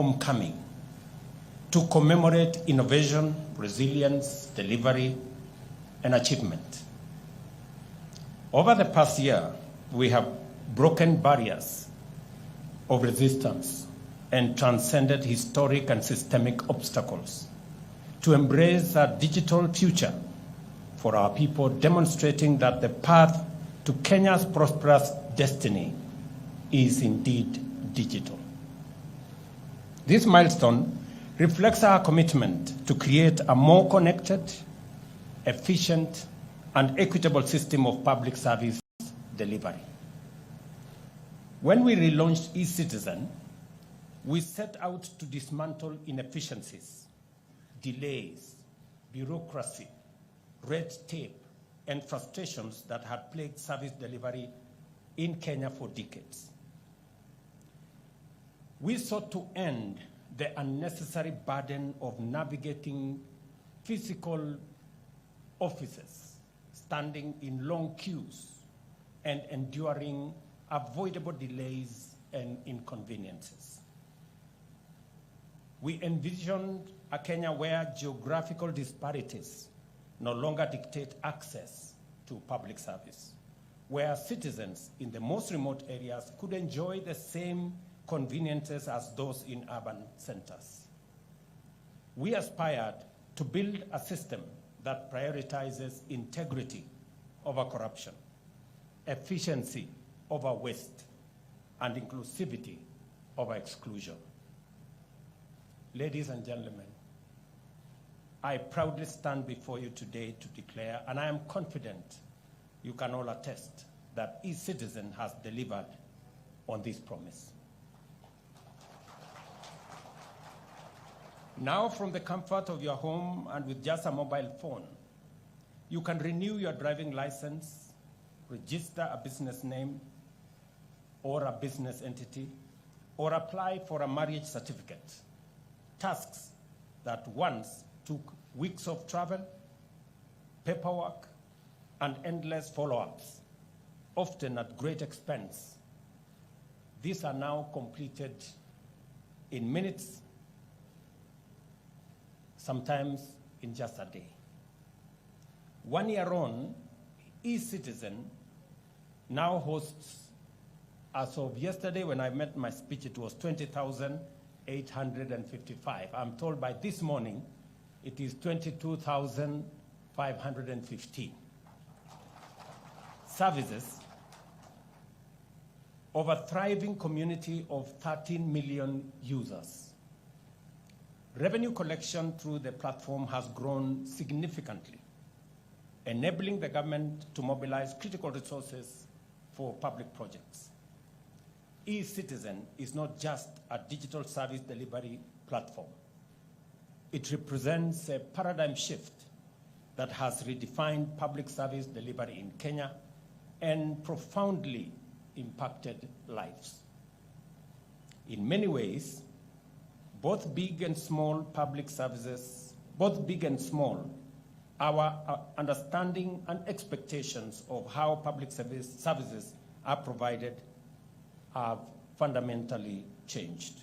homecoming to commemorate innovation, resilience, delivery, and achievement. Over the past year, we have broken barriers of resistance and transcended historic and systemic obstacles to embrace a digital future for our people, demonstrating that the path to Kenya's prosperous destiny is indeed digital. This milestone reflects our commitment to create a more connected, efficient, and equitable system of public service delivery. When we relaunched eCitizen, we set out to dismantle inefficiencies, delays, bureaucracy, red tape, and frustrations that had plagued service delivery in Kenya for decades. We sought to end the unnecessary burden of navigating physical offices, standing in long queues, and enduring avoidable delays and inconveniences. We envisioned a Kenya where geographical disparities no longer dictate access to public service, where citizens in the most remote areas could enjoy the same conveniences as those in urban centers. We aspired to build a system that prioritizes integrity over corruption, efficiency over waste, and inclusivity over exclusion. Ladies and gentlemen, I proudly stand before you today to declare, and I am confident you can all attest, that eCitizen has delivered on this promise. Now, from the comfort of your home and with just a mobile phone, you can renew your driving license, register a business name or a business entity, or apply for a marriage certificate. Tasks that once took weeks of travel, paperwork, and endless follow-ups, often at great expense. These are now completed in minutes, sometimes in just a day. 1 year on, eCitizen now hosts, as of yesterday when I met my speech, it was 20,855. I'm told by this morning, it is 22,515. Services of a thriving community of 13 million users. Revenue collection through the platform has grown significantly, enabling the government to mobilize critical resources for public projects. eCitizen is not just a digital service delivery platform. It represents a paradigm shift that has redefined public service delivery in Kenya and profoundly impacted lives. In many ways, both big and small public services, our understanding and expectations of how public services are provided have fundamentally changed.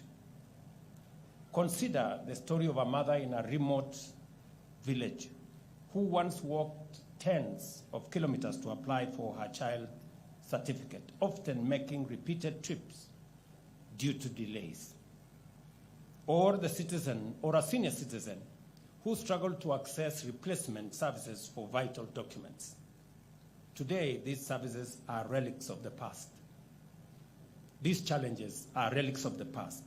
Consider the story of a mother in a remote village who once walked tens of kilometers to apply for her child certificate, often making repeated trips due to delays. Or the citizen, or a senior citizen, who struggled to access replacement services for vital documents. Today, these services are relics of the past. These challenges are relics of the past,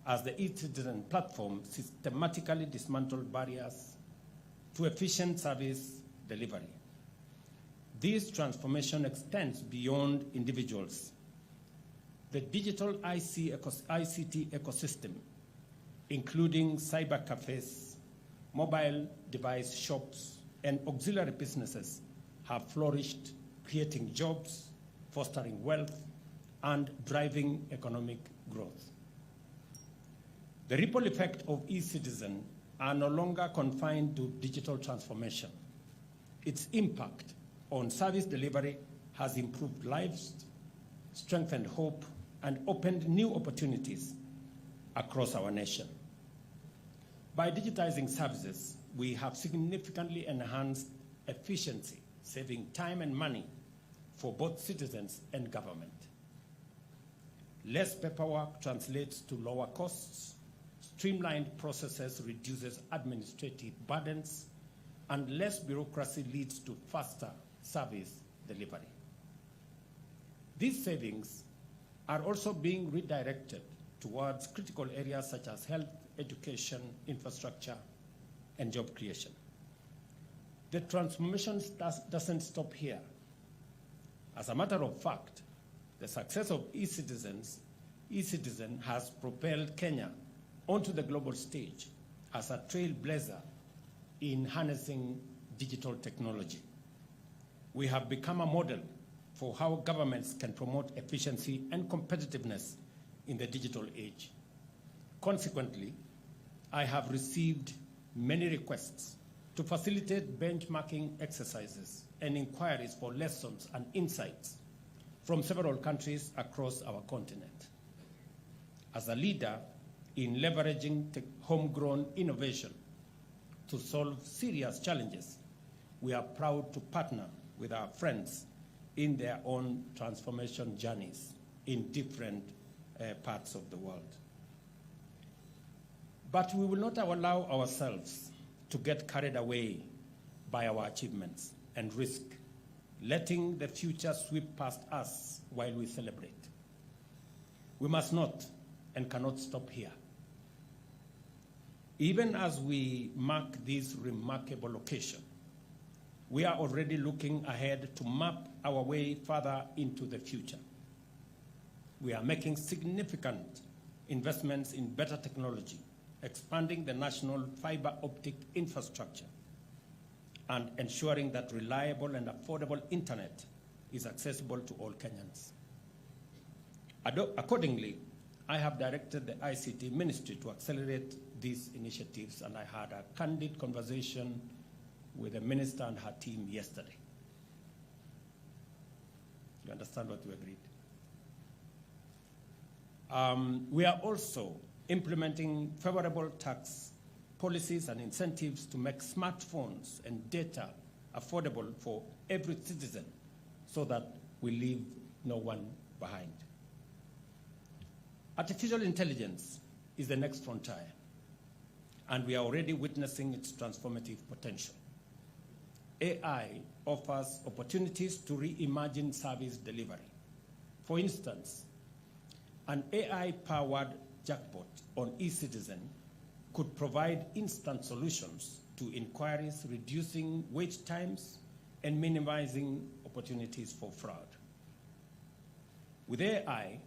as the eCitizen platform systematically dismantled barriers to efficient service delivery. This transformation extends beyond individuals. The digital ICT ecosystem, including cyber cafes, mobile device shops, and auxiliary businesses, have flourished, creating jobs, fostering wealth, and driving economic growth. The ripple effect of eCitizen are no longer confined to digital transformation. Its impact on service delivery has improved lives, strengthened hope, and opened new opportunities across our nation. By digitizing services, we have significantly enhanced efficiency, saving time and money for both citizens and government. Less paperwork translates to lower costs, streamlined processes reduces administrative burdens, and less bureaucracy leads to faster service delivery. These savings are also being redirected towards critical areas such as health, education, infrastructure, and job creation. The transformation doesn't stop here. As a matter of fact, the success of e-citizen has propelled Kenya onto the global stage as a trailblazer in harnessing digital technology. We have become a model for how governments can promote efficiency and competitiveness in the digital age. Consequently, I have received many requests to facilitate benchmarking exercises and inquiries for lessons and insights from several countries across our continent. As a leader in leveraging homegrown innovation to solve serious challenges, we are proud to partner with our friends in their own transformation journeys in different parts of the world. But we will not allow ourselves to get carried away by our achievements and risk letting the future sweep past us while we celebrate. We must not and cannot stop here. Even as we mark this remarkable occasion, we are already looking ahead to map our way further into the future. We are making significant investments in better technology, expanding the national fiber optic infrastructure, and ensuring that reliable and affordable internet is accessible to all Kenyans. Accordingly, I have directed the ICT Ministry to accelerate these initiatives, and I had a candid conversation with the minister and her team yesterday. You understand what we agreed? We are also implementing favorable tax policies and incentives to make smartphones and data affordable for every citizen so that we leave no one behind. Artificial intelligence is the next frontier, and we are already witnessing its transformative potential. AI offers opportunities to reimagine service delivery. For instance, an AI-powered chatbot on eCitizen could provide instant solutions to inquiries, reducing wait times and minimizing opportunities for fraud. With AI,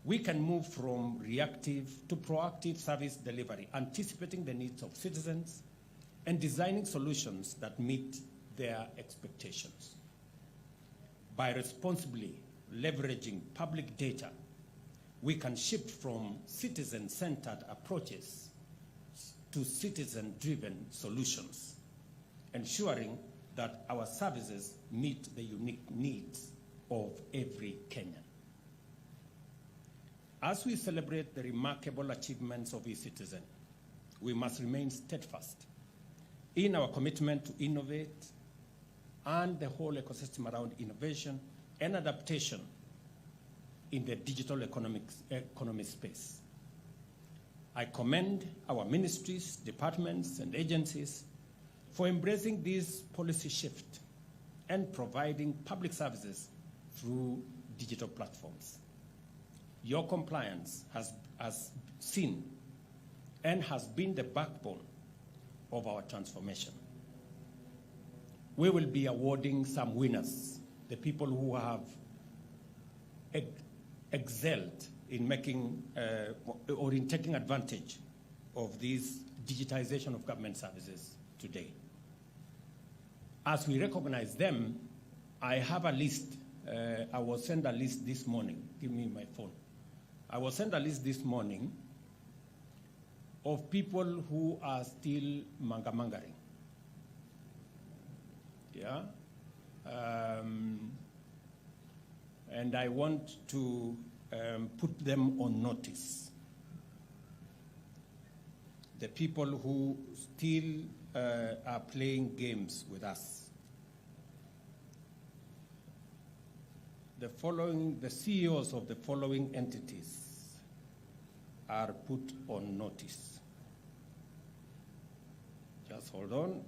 we can move from reactive to proactive service delivery, anticipating the needs of citizens and designing solutions that meet their expectations. By responsibly leveraging public data, we can shift from citizen-centered approaches to citizen-driven solutions, ensuring that our services meet the unique needs of every Kenyan. As we celebrate the remarkable achievements of eCitizen, we must remain steadfast in our commitment to innovate and the whole ecosystem around innovation and adaptation in the digital economy space. I commend our ministries, departments, and agencies for embracing this policy shift and providing public services through digital platforms. Your compliance has seen and has been the backbone of our transformation. We will be awarding some winners, the people who have excelled in making or in taking advantage of this digitization of government services today. As we recognize them, I have a list. I will send a list this morning. Give me my phone. I will send a list this morning of people who are still mangamangering. Yeah? And I want to put them on notice. the people who still are playing games with us. The CEOs of the following entities are put on notice. Just hold on.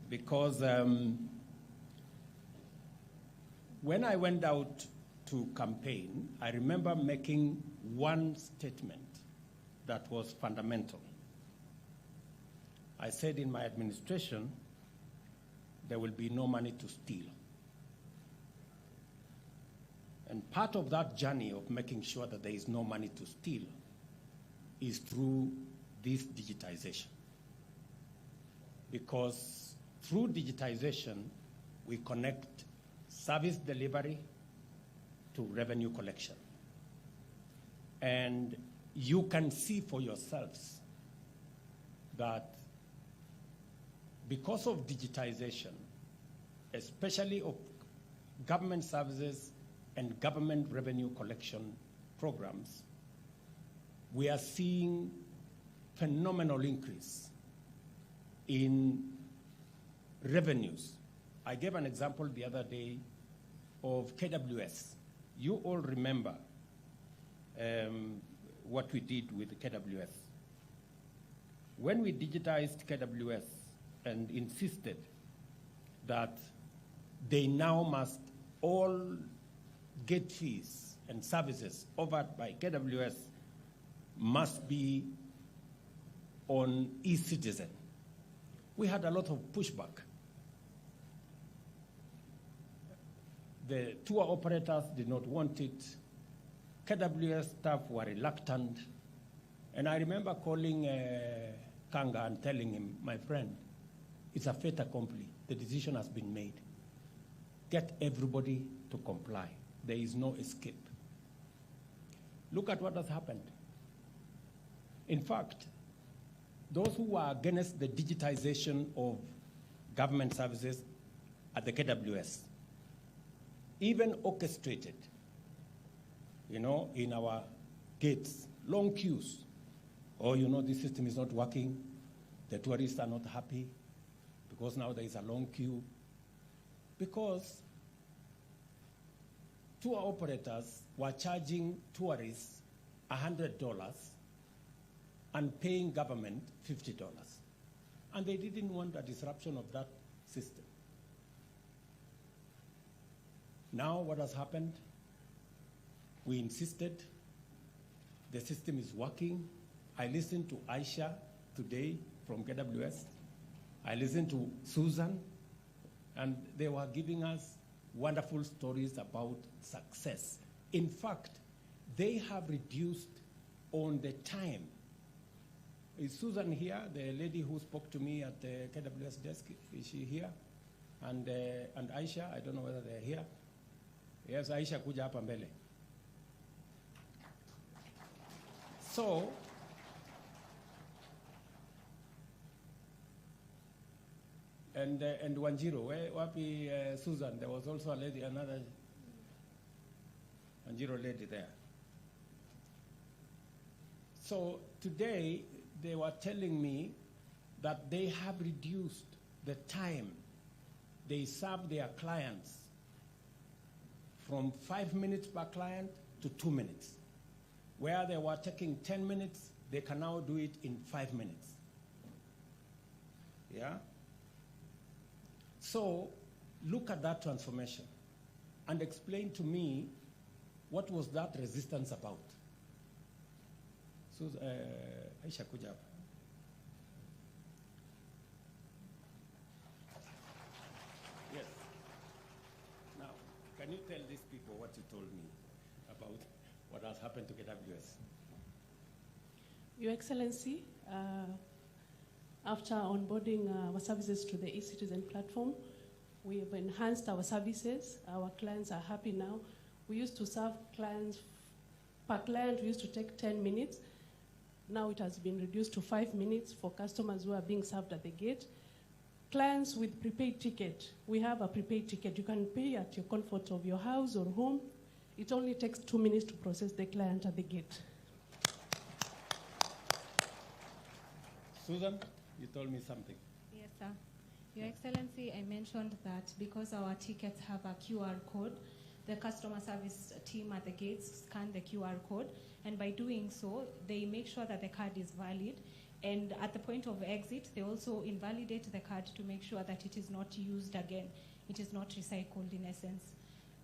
Because when I went out to campaign, I remember making one statement that was fundamental. I said in my administration, there will be no money to steal. And part of that journey of making sure that there is no money to steal is through this digitization. Because through digitization, we connect service delivery to revenue collection. And you can see for yourselves that because of digitization, especially of government services and government revenue collection programs, we are seeing phenomenal increase in revenues. I gave an example the other day of KWS. You all remember what we did with KWS. When we digitized KWS and insisted that they now must all gate fees and services offered by KWS must be on e-citizen, we had a lot of pushback. The tour operators did not want it. KWS staff were reluctant. And I remember calling Kanga and telling him, my friend, it's a fait accompli. The decision has been made. Get everybody to comply. There is no escape. Look at what has happened. In fact, those who were against the digitization of government services at the KWS even orchestrated, in our gates, long queues. Oh, this system is not working. The tourists are not happy because now there is a long queue. Because tour operators were charging tourists $100 and paying government $50. And they didn't want a disruption of that system. Now what has happened? We insisted. The system is working. I listened to Aisha today from KWS. I listened to Susan, and they were giving us wonderful stories about success. In fact, they have reduced on the time. Is Susan here, the lady who spoke to me at the KWS desk? Is she here? And Aisha, I don't know whether they're here. Yes, Aisha, kuja hapa mbele. So, and Wanjiro, wapi Susan? There was also a lady, another Wanjiro lady there. So today they were telling me that they have reduced the time they serve their clients from 5 minutes per client to 2 minutes. Where they were taking 10 minutes, they can now do it in 5 minutes. Yeah? So look at that transformation and explain to me what was that resistance about. So, Aisha kuja hapa. Yes. Now, can you tell these people what you told me about what has happened to KWS? Your Excellency, after onboarding our services to the e-citizen platform, we have enhanced our services. Our clients are happy now. We used to serve clients, per client we used to take 10 minutes. Now it has been reduced to 5 minutes for customers who are being served at the gate. Clients with prepaid ticket, we have a prepaid ticket. You can pay at your comfort of your house or home. It only takes 2 minutes to process the client at the gate. Susan, you told me something. Yes, sir. Your Excellency, I mentioned that because our tickets have a QR code, the customer service team at the gates scan the QR code, and by doing so, they make sure that the card is valid. And at the point of exit, they also invalidate the card to make sure that it is not used again. It is not recycled in essence.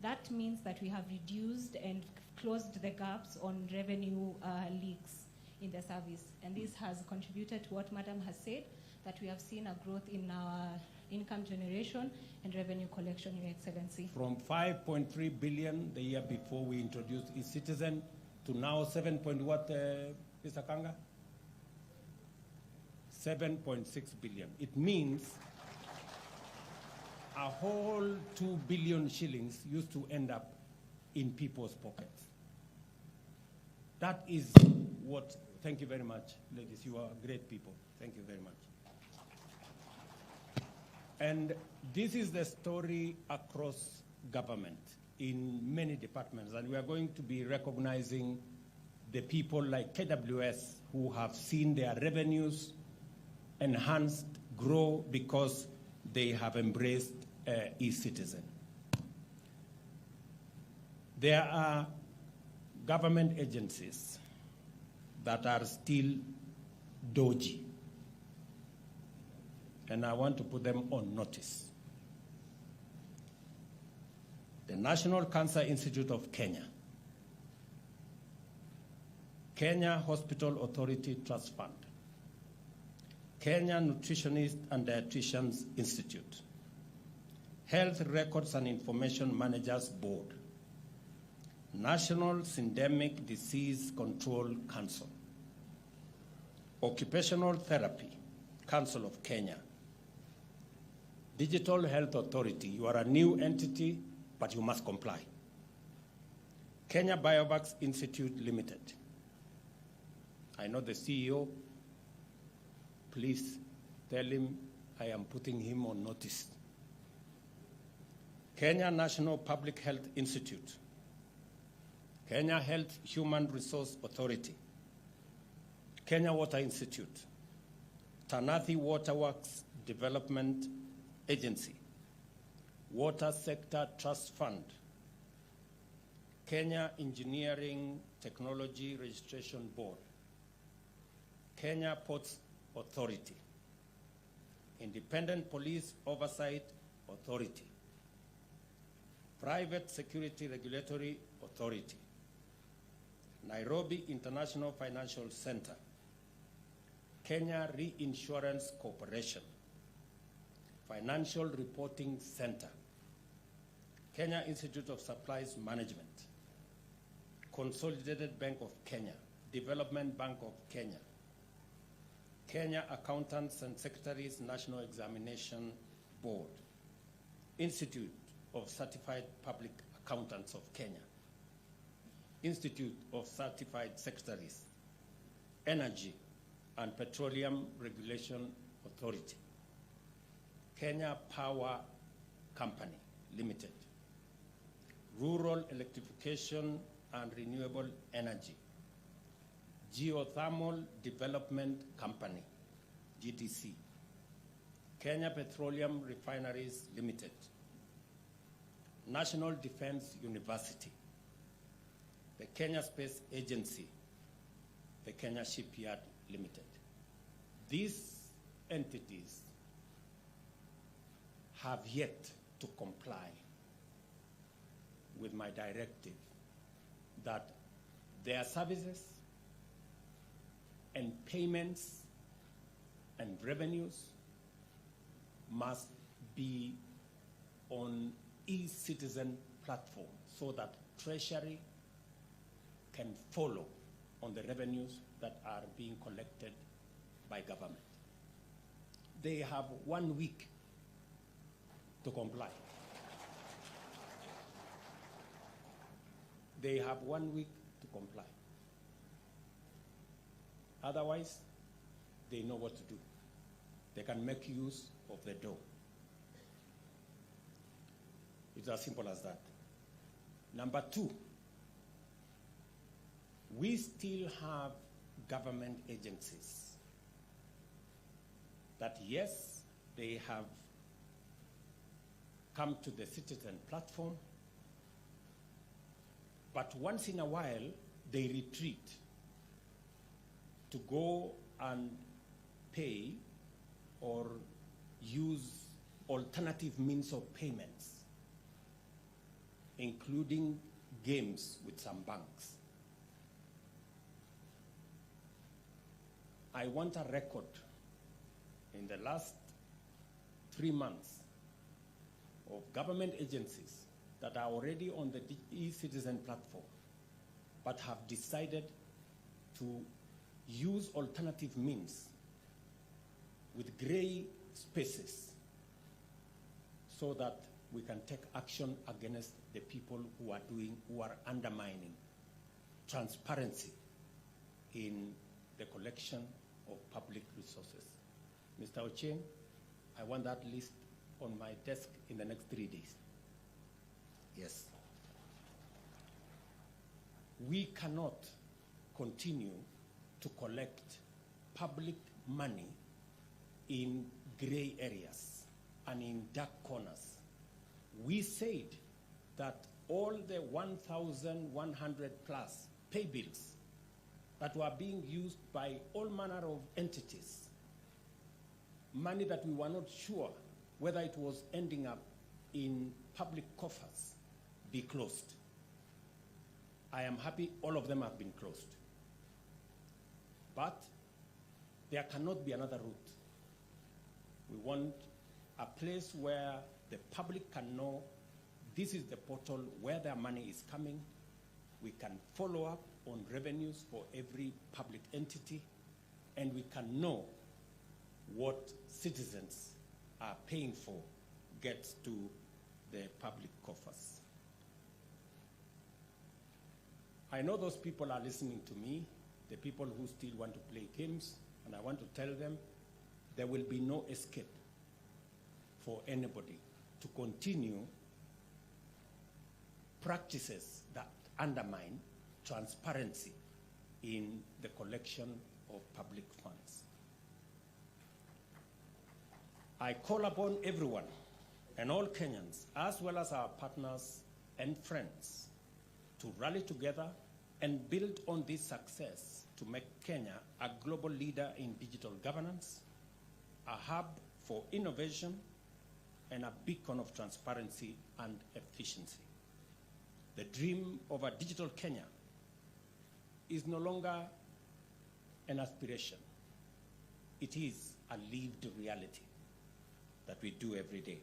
That means that we have reduced and closed the gaps on revenue leaks in the service. And this has contributed to what Madam has said, that we have seen a growth in our income generation and revenue collection, Your Excellency. From 5.3 billion the year before we introduced eCitizen to now 7 point what, Mr. Kanga? 7.6 billion. It means a whole 2 billion shillings used to end up in people's pockets. That is what, thank you very much, ladies. You are great people. Thank you very much. And this is the story across government in many departments. And we are going to be recognizing the people like KWS who have seen their revenues enhanced, grow because they have embraced eCitizen. There are government agencies that are still dodgy, and I want to put them on notice. The National Cancer Institute of Kenya, Kenya Hospital Authority Trust Fund, Kenya Nutritionist and Dietitians Institute, Health Records and Information Managers Board, National Syndemic Disease Control Council, Occupational Therapy Council of Kenya, Digital Health Authority. You are a new entity, but you must comply. Kenya Biovax Institute Limited. I know the CEO. Please tell him I am putting him on notice. Kenya National Public Health Institute, Kenya Health Human Resource Authority, Kenya Water Institute, Tanathi Waterworks Development Agency, Water Sector Trust Fund, Kenya Engineering Technology Registration Board, Kenya Ports Authority, Independent Police Oversight Authority, Private Security Regulatory Authority, Nairobi International Financial Center, Kenya Reinsurance Corporation, Financial Reporting Center, Kenya Institute of Supplies Management, Consolidated Bank of Kenya, Development Bank of Kenya, Kenya Accountants and Secretaries National Examination Board, Institute of Certified Public Accountants of Kenya, Institute of Certified Secretaries, Energy and Petroleum Regulation Authority, Kenya Power Company Limited, Rural Electrification and Renewable Energy, Geothermal Development Company, GDC, Kenya Petroleum Refineries Limited, National Defense University, the Kenya Space Agency, the Kenya Shipyard Limited. These entities have yet to comply with my directive that their services and payments and revenues must be on eCitizen platform so that Treasury can follow on the revenues that are being collected by government. They have 1 week to comply. They have 1 week to comply. Otherwise, they know what to do. They can make use of the door. It's as simple as that. Number two, we still have government agencies that yes, they have come to the citizen platform, but once in a while they retreat to go and pay or use alternative means of payments, including games with some banks. I want a record in the last 3 months of government agencies that are already on the e-citizen platform but have decided to use alternative means with gray spaces so that we can take action against the people who are undermining transparency in the collection of public resources. Mr. Ochieng, I want that list on my desk in the next 3 days. Yes. We cannot continue to collect public money in gray areas and in dark corners. We said that all the 1,100 plus pay bills that were being used by all manner of entities, money that we were not sure whether it was ending up in public coffers, be closed. I am happy all of them have been closed. But there cannot be another route. We want a place where the public can know this is the portal where their money is coming. We can follow up on revenues for every public entity, and we can know what citizens are paying for gets to the public coffers. I know those people are listening to me, the people who still want to play games, and I want to tell them there will be no escape for anybody to continue practices that undermine transparency in the collection of public funds. I call upon everyone and all Kenyans, as well as our partners and friends, to rally together and build on this success to make Kenya a global leader in digital governance, a hub for innovation, and a beacon of transparency and efficiency. The dream of a digital Kenya is no longer an aspiration. It is a lived reality that we do every day.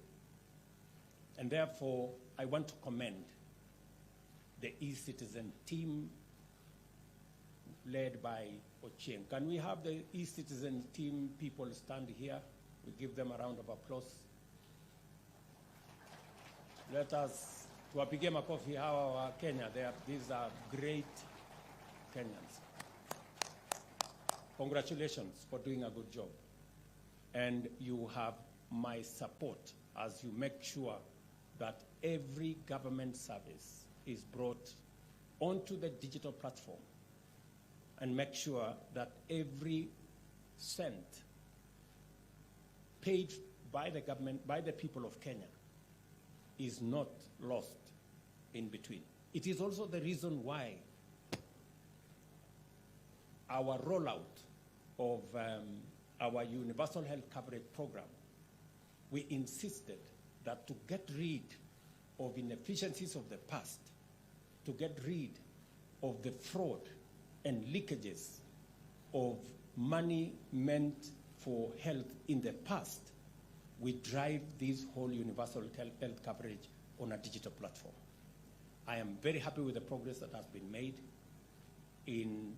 And therefore, I want to commend the e-citizen team led by Ochieng. Can we have the e-citizen team people stand here? We give them a round of applause. Let us, tuwapige makofi hawa wa Kenya. These are great Kenyans. Congratulations for doing a good job. And you have my support as you make sure that every government service is brought onto the digital platform, and make sure that every cent paid by the government, by the people of Kenya, is not lost in between. It is also the reason why our rollout of our universal health coverage program, we insisted that to get rid of inefficiencies of the past, to get rid of the fraud and leakages of money meant for health in the past, we drive this whole universal health coverage on a digital platform. I am very happy with the progress that has been made in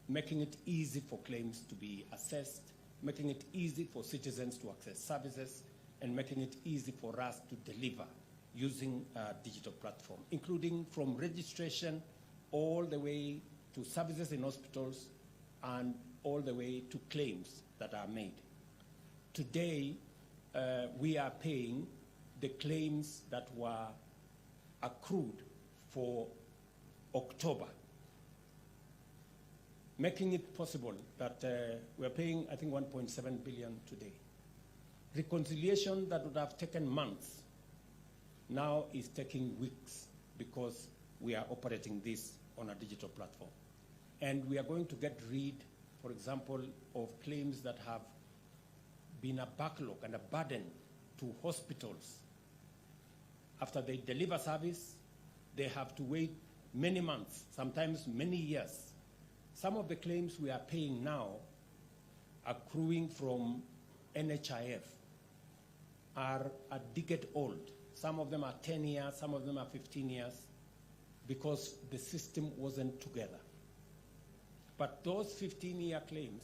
making it easy for claims to be assessed, making it easy for citizens to access services, and making it easy for us to deliver using a digital platform, including from registration all the way to services in hospitals and all the way to claims that are made. Today, we are paying the claims that were accrued for October, making it possible that we're paying, I think, 1.7 billion today. reconciliation that would have taken months now is taking weeks because we are operating this on a digital platform. And we are going to get rid, for example, of claims that have been a backlog and a burden to hospitals. After they deliver service, they have to wait many months, sometimes many years. Some of the claims we are paying now, accruing from NHIF, are a decade old. Some of them are 10 years, some of them are 15 years, because the system wasn't together. But those 15-year claims,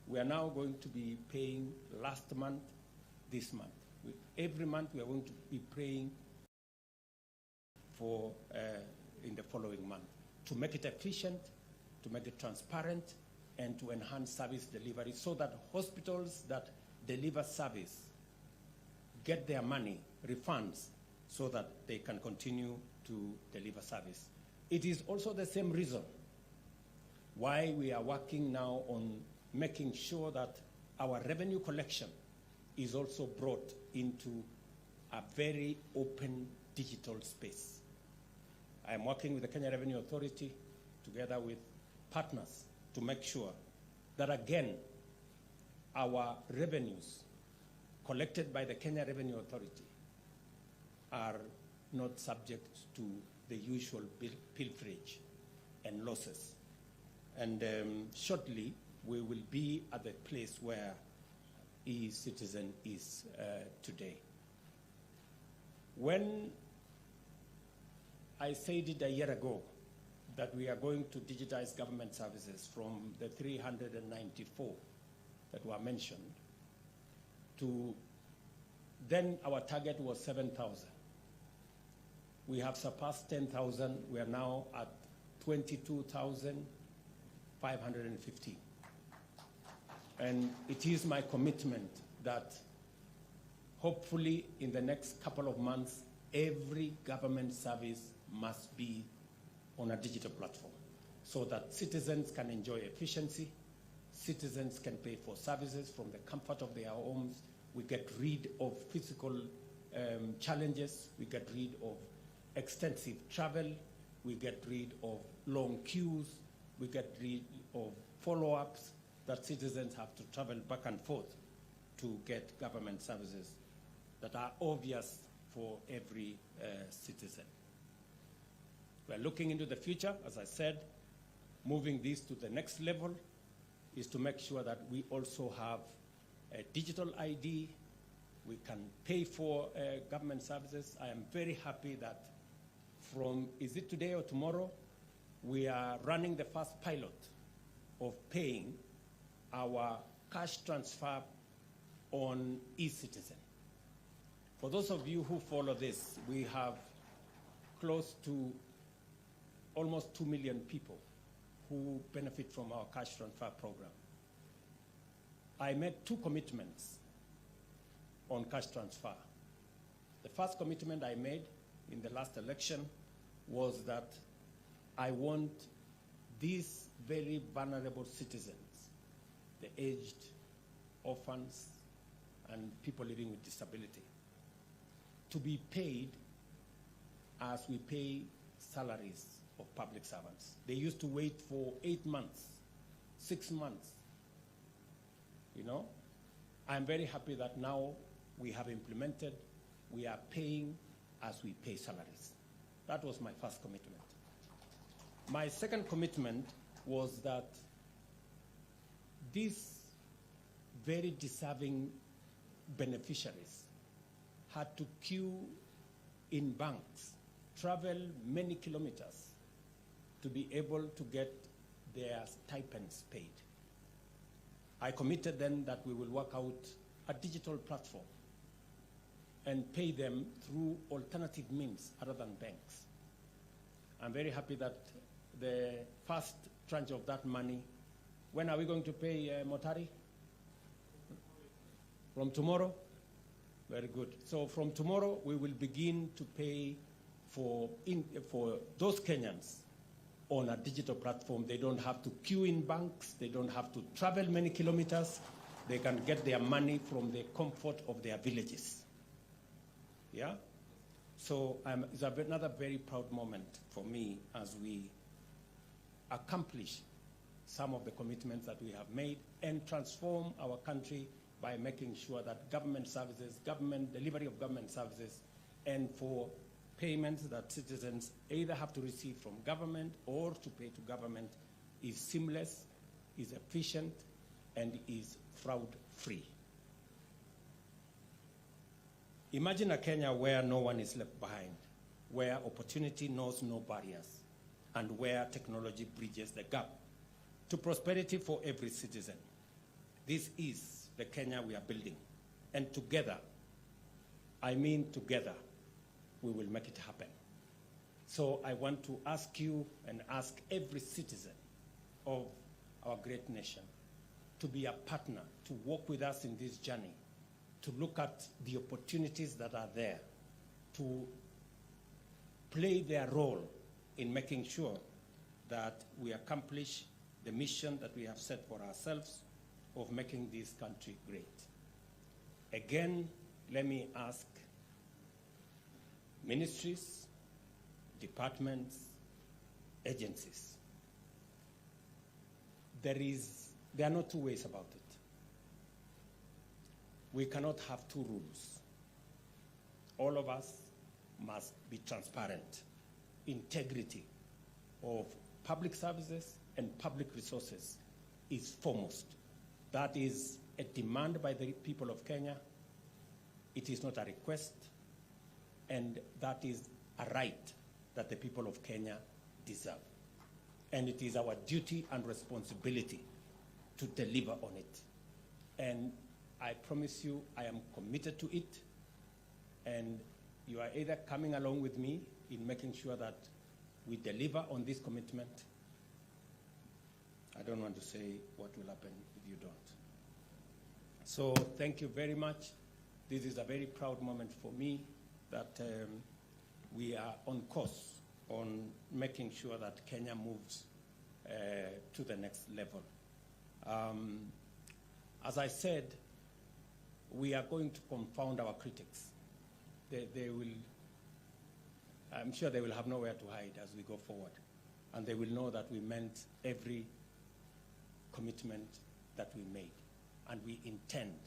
we are now going to be paying last month, this month. Every month we are going to be paying for in the following month to make it efficient, to make it transparent, and to enhance service delivery so that hospitals that deliver service get their money, refunds, so that they can continue to deliver service. It is also the same reason why we are working now on making sure that our revenue collection is also brought into a very open digital space. I am working with the Kenya Revenue Authority together with partners to make sure that, again, our revenues collected by the Kenya Revenue Authority are not subject to the usual pilferage and losses. And shortly, we will be at the place where e-Citizen is today. When I said it a year ago that we are going to digitize government services from the 394 that were mentioned to then our target was 7,000. We have surpassed 10,000. We are now at 22,550. And it is my commitment that hopefully in the next couple of months, every government service must be on a digital platform so that citizens can enjoy efficiency, citizens can pay for services from the comfort of their homes. We get rid of physical challenges. We get rid of extensive travel. We get rid of long queues. We get rid of follow-ups that citizens have to travel back and forth to get government services that are obvious for every citizen. We're looking into the future, as I said. Moving this to the next level is to make sure that we also have a digital ID. We can pay for government services. I am very happy that from, is it today or tomorrow, we are running the first pilot of paying our cash transfer on e-Citizen. For those of you who follow this, we have close to almost 2 million people who benefit from our cash transfer program. I made 2 commitments on cash transfer. The first commitment I made in the last election was that I want these very vulnerable citizens, the aged, orphans, and people living with disability, to be paid as we pay salaries of public servants. They used to wait for 8 months, 6 months. You know, I'm very happy that now we have implemented, we are paying as we pay salaries. That was my first commitment. My second commitment was that these very deserving beneficiaries had to queue in banks, travel many kilometers to be able to get their stipends paid. I committed then that we will work out a digital platform and pay them through alternative means other than banks. I'm very happy that the first tranche of that money, when are we going to pay Motari? From tomorrow? Very good. So from tomorrow, we will begin to pay for those Kenyans on a digital platform. They don't have to queue in banks. They don't have to travel many kilometers. They can get their money from the comfort of their villages. Yeah? So it's another very proud moment for me as we accomplish some of the commitments that we have made and transform our country by making sure that government services, delivery of government services, and for payments that citizens either have to receive from government or to pay to government is seamless, is efficient, and is fraud-free. Imagine a Kenya where no one is left behind, where opportunity knows no barriers, and where technology bridges the gap to prosperity for every citizen. This is the Kenya we are building. And together, I mean together, we will make it happen. So I want to ask you and ask every citizen of our great nation to be a partner, to walk with us in this journey, to look at the opportunities that are there, to play their role in making sure that we accomplish the mission that we have set for ourselves of making this country great. Again, let me ask ministries, departments, agencies. There are no two ways about it. We cannot have two rules. All of us must be transparent. Integrity of public services and public resources is foremost. That is a demand by the people of Kenya. It is not a request, and that is a right that the people of Kenya deserve. And it is our duty and responsibility to deliver on it. And I promise you, I am committed to it, and you are either coming along with me in making sure that we deliver on this commitment. I don't want to say what will happen if you don't. So thank you very much. This is a very proud moment for me that we are on course on making sure that Kenya moves to the next level. As I said, we are going to confound our critics. I'm sure they will have nowhere to hide as we go forward. And they will know that we meant every commitment that we made. And we intend.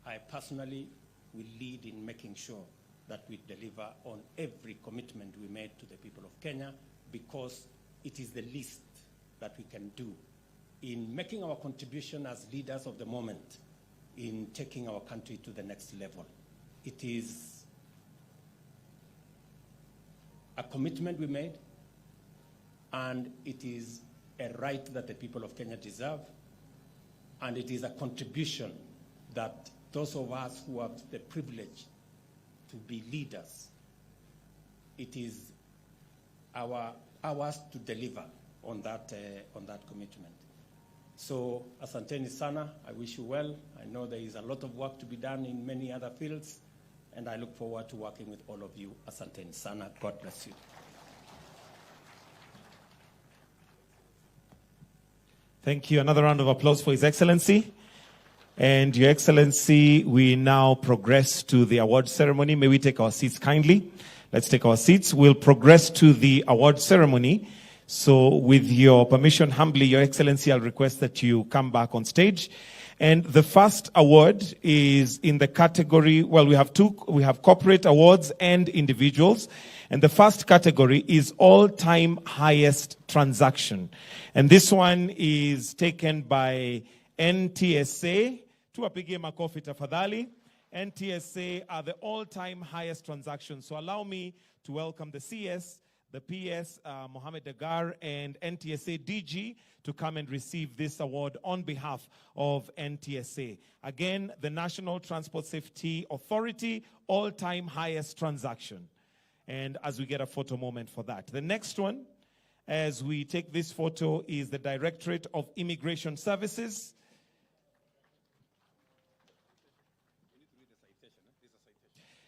I personally will lead in making sure that we deliver on every commitment we made to the people of Kenya, because it is the least that we can do in making our contribution as leaders of the moment in taking our country to the next level. It is a commitment we made, and it is a right that the people of Kenya deserve, and it is a contribution that those of us who have the privilege to be leaders, it is ours to deliver on that commitment. So, asanteni sana, I wish you well. I know there is a lot of work to be done in many other fields, and I look forward to working with all of you. Asanteni sana, God bless you. Thank you. Another round of applause for His Excellency. And Your Excellency, we now progress to the award ceremony. May we take our seats kindly? Let's take our seats. We'll progress to the award ceremony. So with your permission, humbly, Your Excellency, I'll request that you come back on stage. And the first award is in the category, well, we have corporate awards and individuals. And the first category is all-time highest transaction. And this one is taken by NTSA. Tuwapige makofi tafadhali. NTSA are the all-time highest transactions. So allow me to welcome the CS, the PS, Mohammed Dagar, and NTSA DG to come and receive this award on behalf of NTSA. Again, the National Transport Safety Authority, all-time highest transaction. And as we get a photo moment for that. The next one, as we take this photo, is the Directorate of Immigration Services.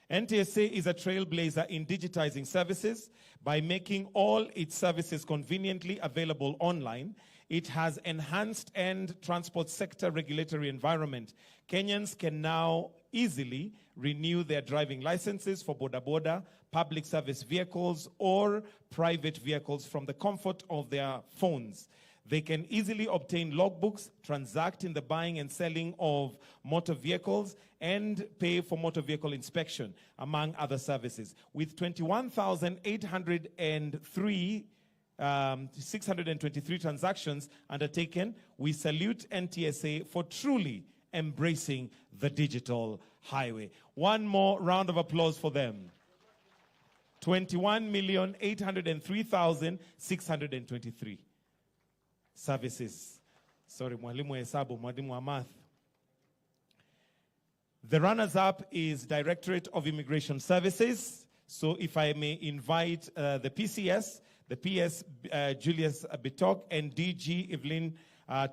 NTSA is a trailblazer in digitizing services by making all its services conveniently available online. It has enhanced and transport sector regulatory environment. Kenyans can now easily renew their driving licenses for boda boda, public service vehicles, or private vehicles from the comfort of their phones. They can easily obtain logbooks, transact in the buying and selling of motor vehicles, and pay for motor vehicle inspection, among other services. With 623 transactions undertaken, we salute NTSA for truly embracing the digital highway. One more round of applause for them. 21,803,623 services. Sorry, mwalimu wa hesabu, mwalimu wa math. The runners-up is Directorate of Immigration Services. So if I may invite the PCS, the PS Julius Bitok, and DG Evelyn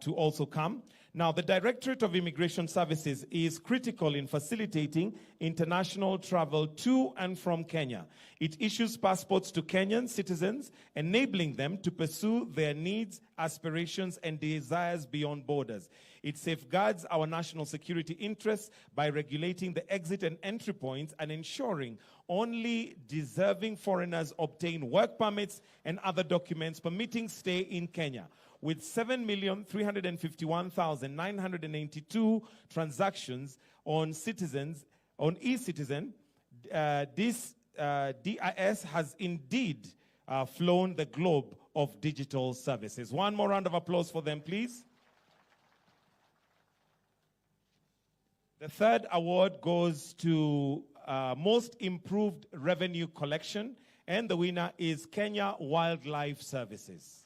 to also come. Now, the Directorate of Immigration Services is critical in facilitating international travel to and from Kenya. It issues passports to Kenyan citizens, enabling them to pursue their needs, aspirations, and desires beyond borders. It safeguards our national security interests by regulating the exit and entry points and ensuring only deserving foreigners obtain work permits and other documents permitting stay in Kenya. With 7,351,982 transactions on e-citizen, this DIS has indeed flown the globe of digital services. One more round of applause for them, please. The third award goes to Most Improved Revenue Collection, and the winner is Kenya Wildlife Services.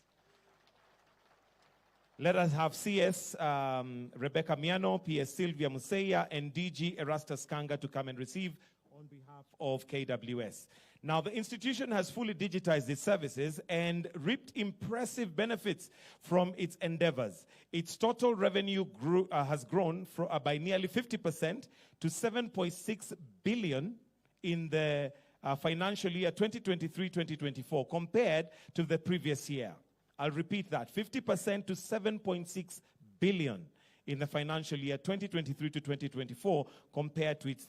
Let us have CS Rebecca Miano, PS Sylvia Museya, and DG Erastus Kanga to come and receive on behalf of KWS. Now, the institution has fully digitized its services and reaped impressive benefits from its endeavors. Its total revenue has grown by nearly 50% to 7.6 billion in the financial year 2023-2024 compared to the previous year. I'll repeat that, 50% to 7.6 billion in the financial year 2023 to 2024 compared to its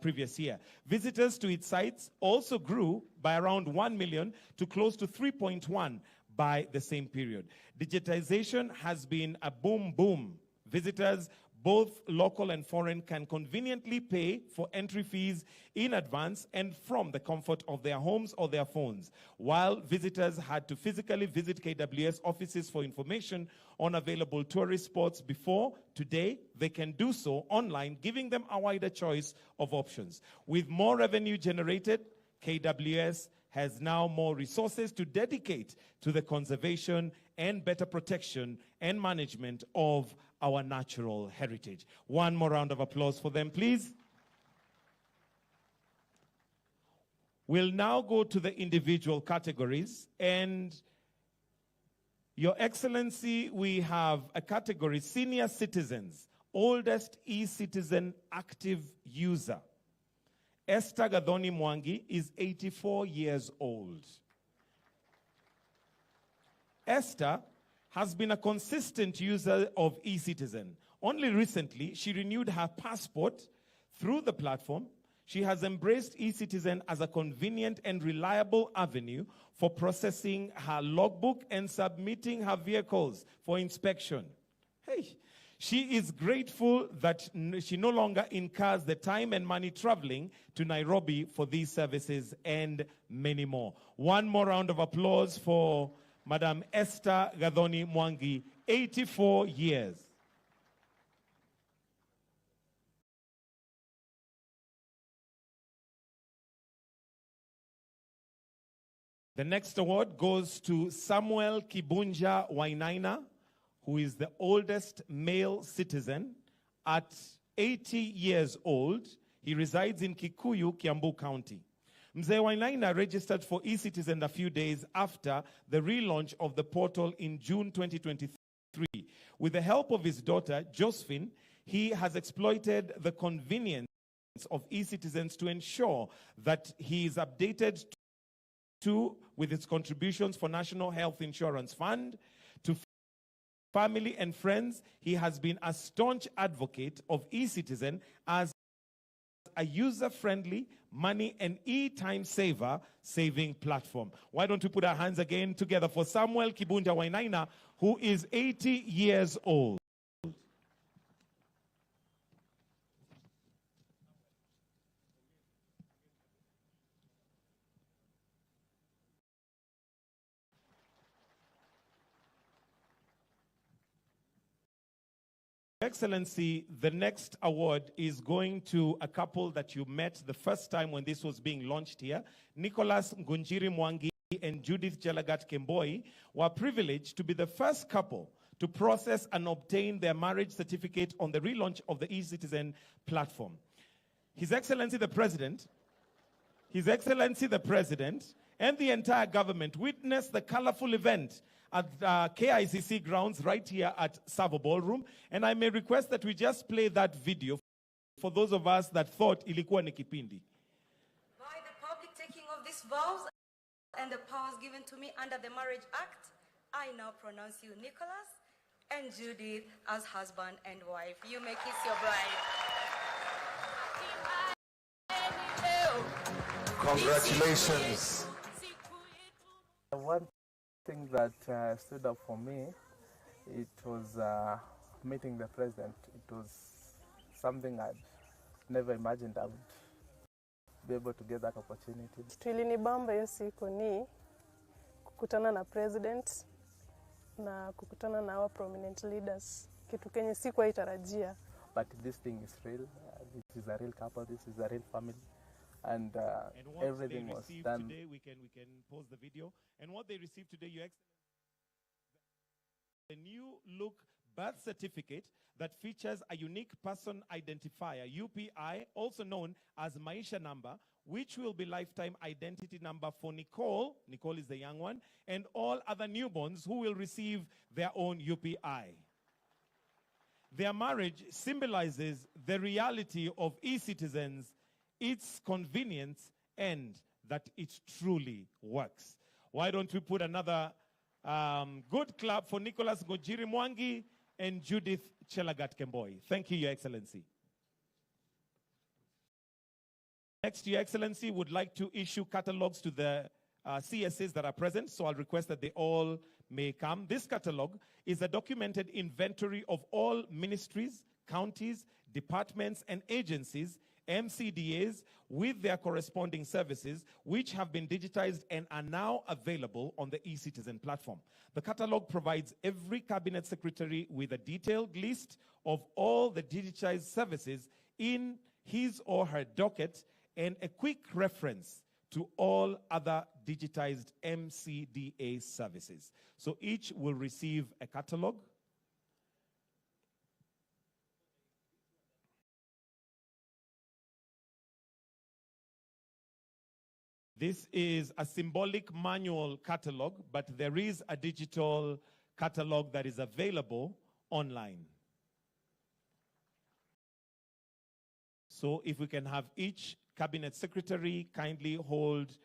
previous year. Visitors to its sites also grew by around 1 million to close to 3.1 by the same period. Digitization has been a boom. Visitors, both local and foreign, can conveniently pay for entry fees in advance and from the comfort of their homes or their phones. While visitors had to physically visit KWS offices for information on available tourist spots before, today they can do so online, giving them a wider choice of options. With more revenue generated, KWS has now more resources to dedicate to the conservation and better protection and management of our natural heritage. One more round of applause for them, please. We'll now go to the individual categories. And Your Excellency, we have a category, Senior Citizens, Oldest e-Citizen Active User. Esther Gadhoni Mwangi is 84 years old. Esther has been a consistent user of e-Citizen. Only recently, she renewed her passport through the platform. She has embraced e-Citizen as a convenient and reliable avenue for processing her logbook and submitting her vehicles for inspection. She is grateful that she no longer incurs the time and money traveling to Nairobi for these services and many more. One more round of applause for Madam Esther Gadhoni Mwangi, 84 years. The next award goes to Samuel Kibunja Wainaina, who is the oldest male citizen. At 80 years old, he resides in Kikuyu, Kiambu County. Mzee Wainaina registered for e-Citizen a few days after the relaunch of the portal in June 2023. With the help of his daughter, Josephine, he has exploited the convenience of e-Citizens to ensure that he is updated with its contributions for National Health Insurance Fund, to family and friends, he has been a staunch advocate of eCitizen as a user-friendly, money and e-time saver saving platform. Why don't we put our hands again together for Samuel Kibunda Wainaina, who is 80 years old. Excellency, the next award is going to a couple that you met the first time when this was being launched here. Nicholas Ngunjiri Mwangi and Judith Jelagat Kemboi were privileged to be the first couple to process and obtain their marriage certificate on the relaunch of the eCitizen platform. His Excellency the President, and the entire government witnessed the colorful event at KICC grounds right here at Savo Ballroom. And I may request that we just play that video for those of us that thought ilikuwa ni kipindi. By the public taking of these vows and the powers given to me under the Marriage Act, I now pronounce you Nicholas and Judith as husband and wife. You may kiss your bride. Congratulations. One thing that stood up for me, it was meeting the president. It was something I'd never imagined I would be able to get that opportunity. Tulinibamba hiyo siku ni kukutana na president na kukutana na our prominent leaders. Kitu kenye sikuwa itarajia. But this thing is real. This is a real couple. This is a real family. And everything was done. Today, we can pause the video. And what they received today, Your Excellency, a new look birth certificate that features a unique person identifier, UPI, also known as Maisha number, which will be lifetime identity number for Nicole. Nicole is the young one, and all other newborns who will receive their own UPI. Their marriage symbolizes the reality of eCitizens, its convenience, and that it truly works. Why don't we put another good clap for Nicholas Ngojiri Mwangi and Judith Chelagat Kemboi. Thank you, Your Excellency. Next, Your Excellency would like to issue catalogs to the CSAs that are present, so I'll request that they all may come. This catalog is a documented inventory of all ministries, counties, departments, and agencies, MCDAs, with their corresponding services, which have been digitized and are now available on the eCitizen platform. The catalog provides every cabinet secretary with a detailed list of all the digitized services in his or her docket and a quick reference to all other digitized MCDA services. So each will receive a catalog. This is a symbolic manual catalog, but there is a digital catalog that is available online. So if we can have each cabinet secretary kindly hold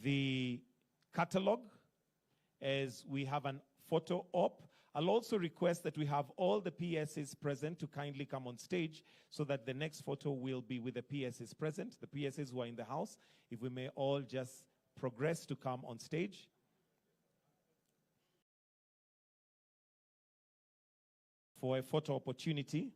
the catalog as we have an photo op. I'll also request that we have all the PSs present to kindly come on stage so that the next photo will be with the PSs present, the PSs who are in the house. If we may all just progress to come on stage. For a photo opportunity.